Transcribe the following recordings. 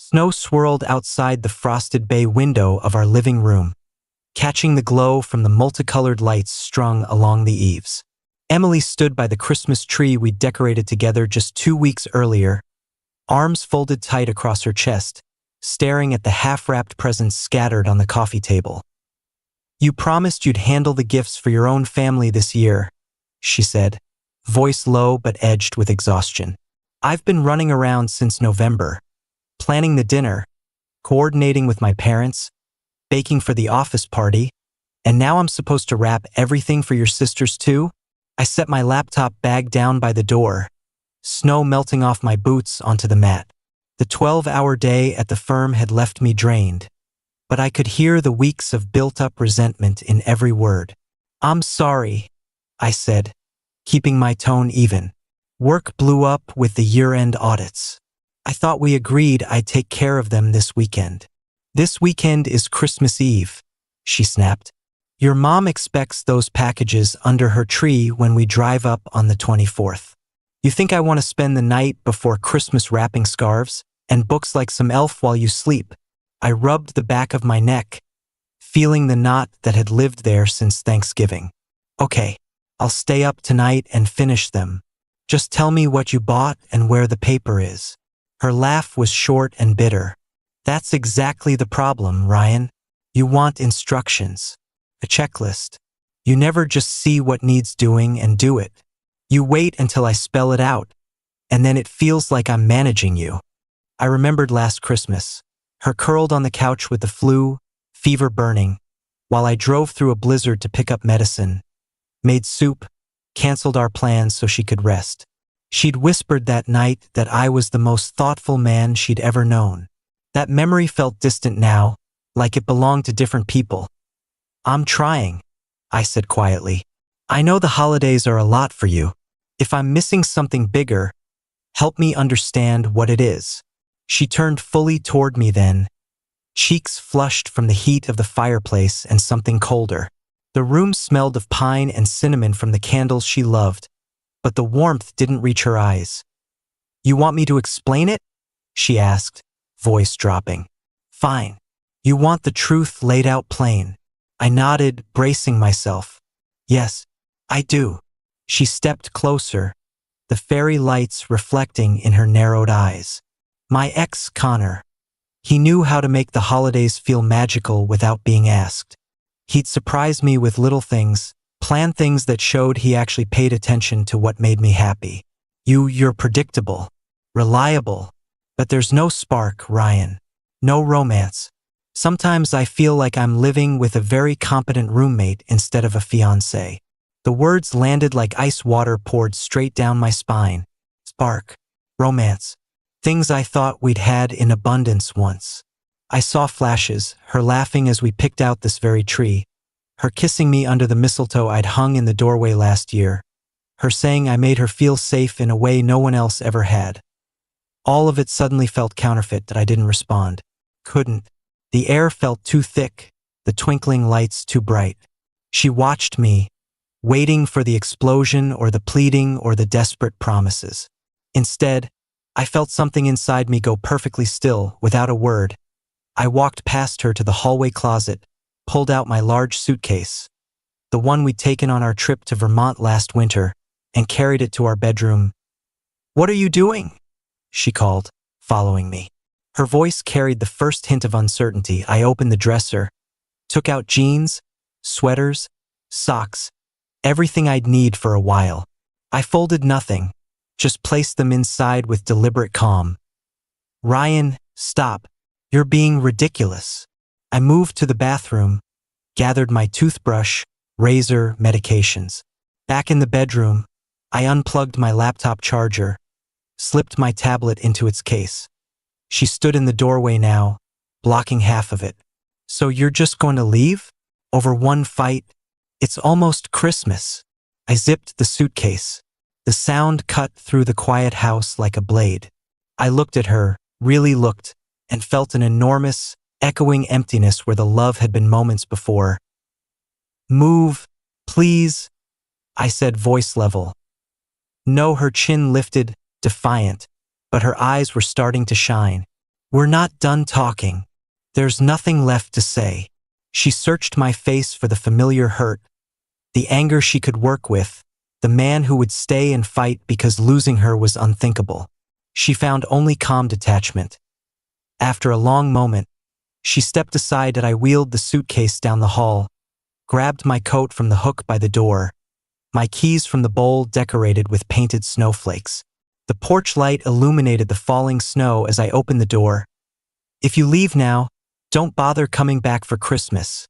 Snow swirled outside the frosted bay window of our living room, catching the glow from the multicolored lights strung along the eaves. Emily stood by the Christmas tree we'd decorated together just 2 weeks earlier, arms folded tight across her chest, staring at the half-wrapped presents scattered on the coffee table. "You promised you'd handle the gifts for your own family this year," she said, voice low but edged with exhaustion. "I've been running around since November, planning the dinner, coordinating with my parents, baking for the office party, and now I'm supposed to wrap everything for your sisters too?" I set my laptop bag down by the door, snow melting off my boots onto the mat. The 12-hour day at the firm had left me drained, but I could hear the weeks of built-up resentment in every word. "I'm sorry," I said, keeping my tone even. "Work blew up with the year-end audits. I thought we agreed I'd take care of them this weekend." "This weekend is Christmas Eve," she snapped. "Your mom expects those packages under her tree when we drive up on the 24th. You think I want to spend the night before Christmas wrapping scarves and books like some elf while you sleep?" I rubbed the back of my neck, feeling the knot that had lived there since Thanksgiving. "Okay, I'll stay up tonight and finish them. Just tell me what you bought and where the paper is." Her laugh was short and bitter. "That's exactly the problem, Ryan. You want instructions, a checklist. You never just see what needs doing and do it. You wait until I spell it out, and then it feels like I'm managing you." I remembered last Christmas, her curled on the couch with the flu, fever burning, while I drove through a blizzard to pick up medicine, made soup, canceled our plans so she could rest. She'd whispered that night that I was the most thoughtful man she'd ever known. That memory felt distant now, like it belonged to different people. "I'm trying," I said quietly. "I know the holidays are a lot for you. If I'm missing something bigger, help me understand what it is." She turned fully toward me then, cheeks flushed from the heat of the fireplace and something colder. The room smelled of pine and cinnamon from the candles she loved, but the warmth didn't reach her eyes. "You want me to explain it?" she asked, voice dropping. "Fine. You want the truth laid out plain." I nodded, bracing myself. "Yes, I do." She stepped closer, the fairy lights reflecting in her narrowed eyes. "My ex, Connor. He knew how to make the holidays feel magical without being asked. He'd surprise me with little things, plan things that showed he actually paid attention to what made me happy. You're predictable, reliable, but there's no spark, Ryan. No romance. Sometimes I feel like I'm living with a very competent roommate instead of a fiancé." The words landed like ice water poured straight down my spine. Spark. Romance. Things I thought we'd had in abundance once. I saw flashes, her laughing as we picked out this very tree, her kissing me under the mistletoe I'd hung in the doorway last year, her saying I made her feel safe in a way no one else ever had. All of it suddenly felt counterfeit that I didn't respond. Couldn't. The air felt too thick, the twinkling lights too bright. She watched me, waiting for the explosion or the pleading or the desperate promises. Instead, I felt something inside me go perfectly still, without a word. I walked past her to the hallway closet, pulled out my large suitcase, the one we'd taken on our trip to Vermont last winter, and carried it to our bedroom. "What are you doing?" she called, following me. Her voice carried the first hint of uncertainty. I opened the dresser, took out jeans, sweaters, socks, everything I'd need for a while. I folded nothing, just placed them inside with deliberate calm. "Ryan, stop. You're being ridiculous." I moved to the bathroom, gathered my toothbrush, razor, medications. Back in the bedroom, I unplugged my laptop charger, slipped my tablet into its case. She stood in the doorway now, blocking half of it. "So you're just going to leave? Over one fight? It's almost Christmas." I zipped the suitcase. The sound cut through the quiet house like a blade. I looked at her, really looked, and felt an enormous, echoing emptiness where the love had been moments before. "Move, please," I said, voice level. No, her chin lifted, defiant, but her eyes were starting to shine. We're not done talking. There's nothing left to say. She searched my face for the familiar hurt, the anger she could work with, the man who would stay and fight because losing her was unthinkable. She found only calm detachment. After a long moment, she stepped aside and I wheeled the suitcase down the hall, grabbed my coat from the hook by the door, my keys from the bowl decorated with painted snowflakes. The porch light illuminated the falling snow as I opened the door. "If you leave now, don't bother coming back for Christmas,"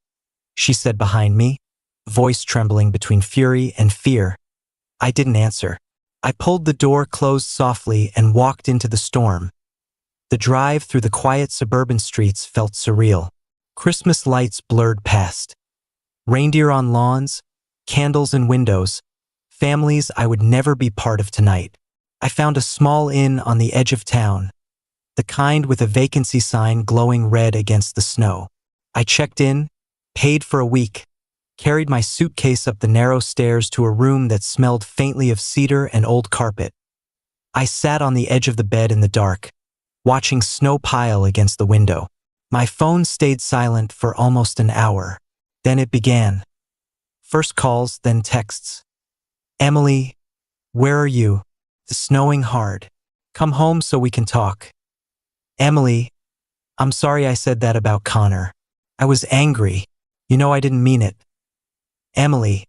she said behind me, voice trembling between fury and fear. I didn't answer. I pulled the door closed softly and walked into the storm. The drive through the quiet suburban streets felt surreal. Christmas lights blurred past. Reindeer on lawns, candles in windows, families I would never be part of tonight. I found a small inn on the edge of town, the kind with a vacancy sign glowing red against the snow. I checked in, paid for a week, carried my suitcase up the narrow stairs to a room that smelled faintly of cedar and old carpet. I sat on the edge of the bed in the dark, watching snow pile against the window. My phone stayed silent for almost an hour. Then it began. First calls, then texts. "Emily, where are you? It's snowing hard. Come home so we can talk." "Emily, I'm sorry I said that about Connor. I was angry. You know I didn't mean it." "Emily,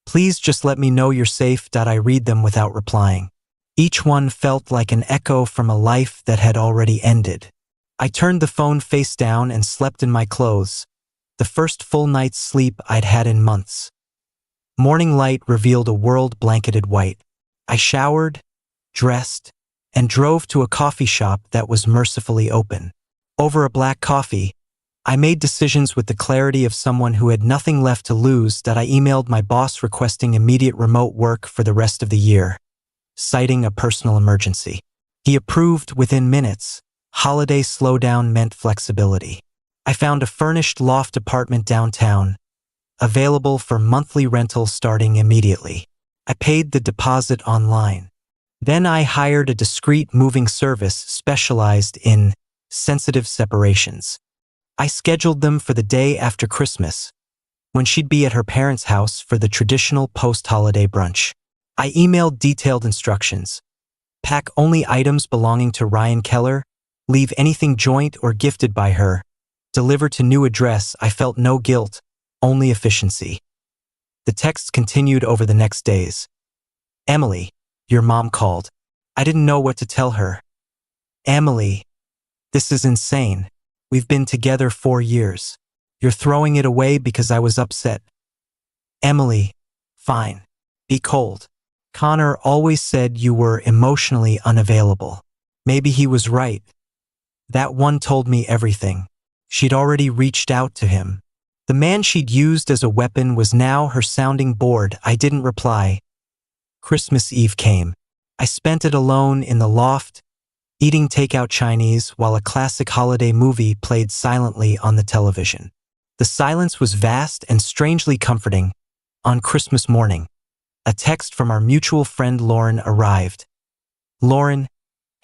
please just let me know you're safe." I read them without replying. Each one felt like an echo from a life that had already ended. I turned the phone face down and slept in my clothes, the first full night's sleep I'd had in months. Morning light revealed a world blanketed white. I showered, dressed, and drove to a coffee shop that was mercifully open. Over a black coffee, I made decisions with the clarity of someone who had nothing left to lose. I emailed my boss requesting immediate remote work for the rest of the year, citing a personal emergency. He approved within minutes. Holiday slowdown meant flexibility. I found a furnished loft apartment downtown, available for monthly rental starting immediately. I paid the deposit online. Then I hired a discreet moving service specialized in sensitive separations. I scheduled them for the day after Christmas, when she'd be at her parents' house for the traditional post-holiday brunch. I emailed detailed instructions. Pack only items belonging to Ryan Keller, leave anything joint or gifted by her, deliver to new address. I felt no guilt, only efficiency. The texts continued over the next days. "Emily, your mom called. I didn't know what to tell her." "Emily, this is insane. We've been together 4 years. You're throwing it away because I was upset." "Emily, fine. Be cold. Connor always said you were emotionally unavailable. Maybe he was right. That one told me everything. She'd already reached out to him. The man she'd used as a weapon was now her sounding board." I didn't reply. Christmas Eve came. I spent it alone in the loft, eating takeout Chinese while a classic holiday movie played silently on the television. The silence was vast and strangely comforting. On Christmas morning, a text from our mutual friend Lauren arrived. "Lauren,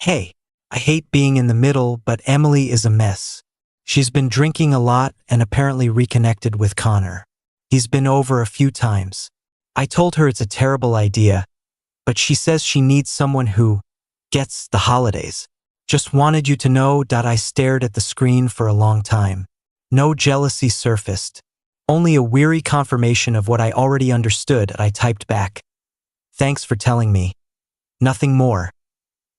hey, I hate being in the middle, but Emily is a mess. She's been drinking a lot and apparently reconnected with Connor. He's been over a few times. I told her it's a terrible idea, but she says she needs someone who gets the holidays. Just wanted you to know." I stared at the screen for a long time. No jealousy surfaced, only a weary confirmation of what I already understood. I typed back, "Thanks for telling me." Nothing more.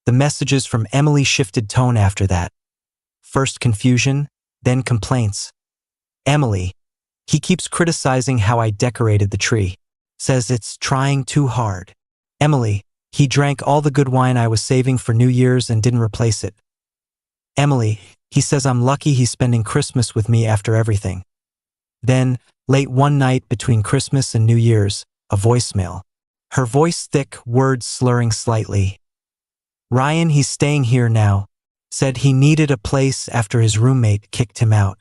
The messages from Emily shifted tone after that. First confusion, then complaints. "Emily, he keeps criticizing how I decorated the tree. Says it's trying too hard. Emily, he drank all the good wine I was saving for New Year's and didn't replace it. Emily, he says I'm lucky he's spending Christmas with me after everything." Then, late one night between Christmas and New Year's, a voicemail. Her voice thick, words slurring slightly. "Ryan, he's staying here now. Said he needed a place after his roommate kicked him out.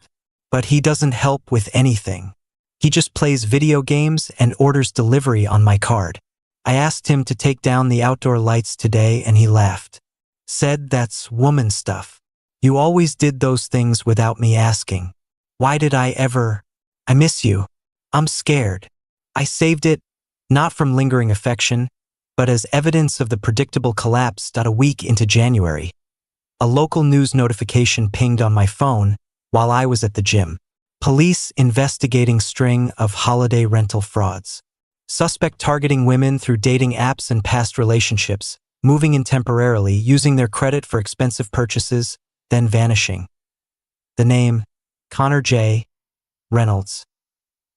But he doesn't help with anything. He just plays video games and orders delivery on my card. I asked him to take down the outdoor lights today and he laughed. Said that's woman stuff. You always did those things without me asking. Why did I ever? I miss you. I'm scared. I saved it, not from lingering affection, but as evidence of the predictable collapse. A week into January, a local news notification pinged on my phone while I was at the gym. Police investigating string of holiday rental frauds. Suspect targeting women through dating apps and past relationships, moving in temporarily, using their credit for expensive purchases, then vanishing. The name, Connor J. Reynolds.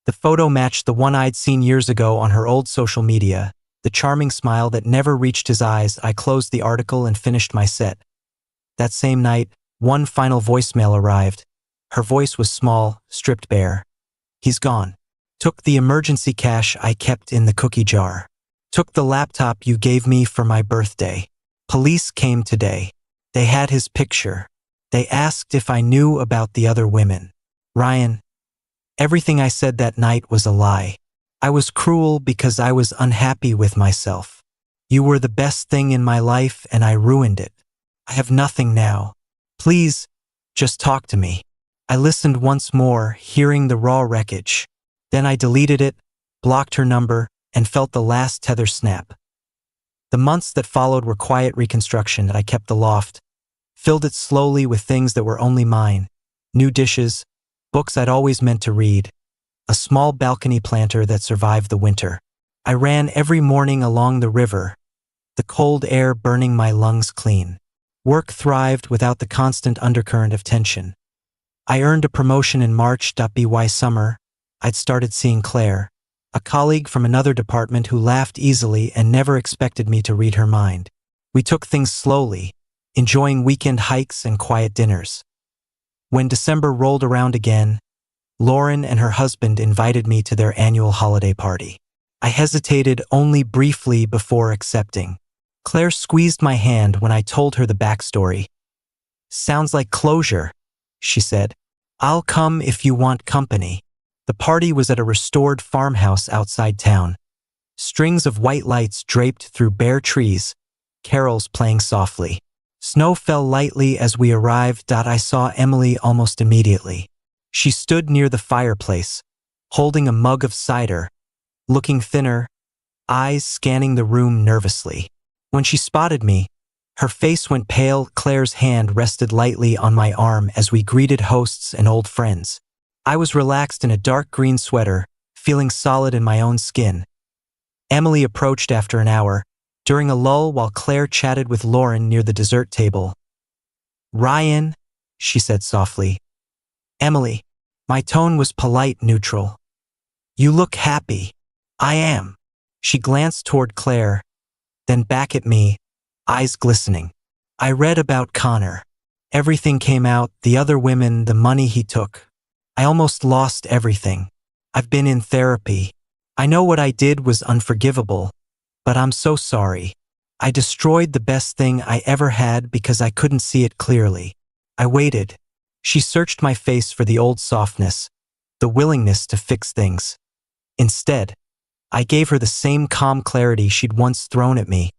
The photo matched the one I'd seen years ago on her old social media, the charming smile that never reached his eyes. I closed the article and finished my set. That same night, one final voicemail arrived. Her voice was small, stripped bare. He's gone. Took the emergency cash I kept in the cookie jar. Took the laptop you gave me for my birthday. Police came today. They had his picture. They asked if I knew about the other women. Ryan, everything I said that night was a lie. I was cruel because I was unhappy with myself. You were the best thing in my life and I ruined it. I have nothing now. Please, just talk to me. I listened once more, hearing the raw wreckage. Then I deleted it, blocked her number, and felt the last tether snap. The months that followed were quiet reconstruction. I kept the loft, filled it slowly with things that were only mine. New dishes, books I'd always meant to read, a small balcony planter that survived the winter. I ran every morning along the river, the cold air burning my lungs clean. Work thrived without the constant undercurrent of tension. I earned a promotion in March. By summer, I'd started seeing Claire, a colleague from another department who laughed easily and never expected me to read her mind. We took things slowly, enjoying weekend hikes and quiet dinners. When December rolled around again, Lauren and her husband invited me to their annual holiday party. I hesitated only briefly before accepting. Claire squeezed my hand when I told her the backstory. Sounds like closure, she said. I'll come if you want company. The party was at a restored farmhouse outside town. Strings of white lights draped through bare trees, carols playing softly. Snow fell lightly as we arrived. I saw Emily almost immediately. She stood near the fireplace, holding a mug of cider, looking thinner, eyes scanning the room nervously. When she spotted me, her face went pale. Claire's hand rested lightly on my arm as we greeted hosts and old friends. I was relaxed in a dark green sweater, feeling solid in my own skin. Emily approached after an hour, during a lull while Claire chatted with Lauren near the dessert table. Ryan, she said softly. Emily, my tone was polite, neutral. You look happy. I am. She glanced toward Claire, then back at me, eyes glistening. I read about Connor. Everything came out, the other women, the money he took. I almost lost everything. I've been in therapy. I know what I did was unforgivable, but I'm so sorry. I destroyed the best thing I ever had because I couldn't see it clearly. I waited. She searched my face for the old softness, the willingness to fix things. Instead, I gave her the same calm clarity she'd once thrown at me.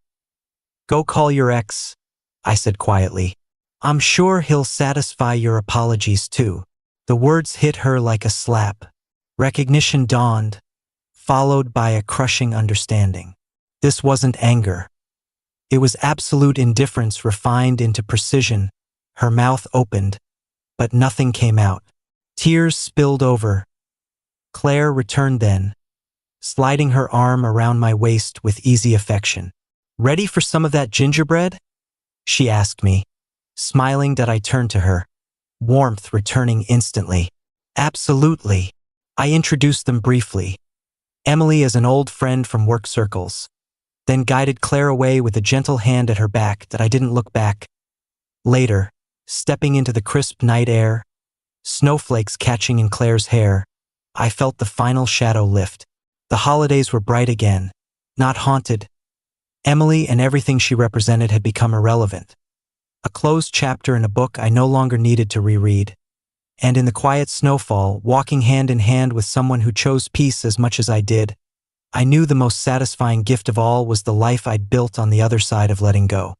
Go call your ex, I said quietly. I'm sure he'll satisfy your apologies too. The words hit her like a slap. Recognition dawned, followed by a crushing understanding. This wasn't anger. It was absolute indifference refined into precision. Her mouth opened, but nothing came out. Tears spilled over. Claire returned then, sliding her arm around my waist with easy affection. Ready for some of that gingerbread? She asked me, smiling. I turned to her, warmth returning instantly. Absolutely. I introduced them briefly. Emily as an old friend from work circles, then guided Claire away with a gentle hand at her back. I didn't look back. Later, stepping into the crisp night air, snowflakes catching in Claire's hair, I felt the final shadow lift. The holidays were bright again, not haunted. Emily and everything she represented had become irrelevant. A closed chapter in a book I no longer needed to reread. And in the quiet snowfall, walking hand in hand with someone who chose peace as much as I did, I knew the most satisfying gift of all was the life I'd built on the other side of letting go.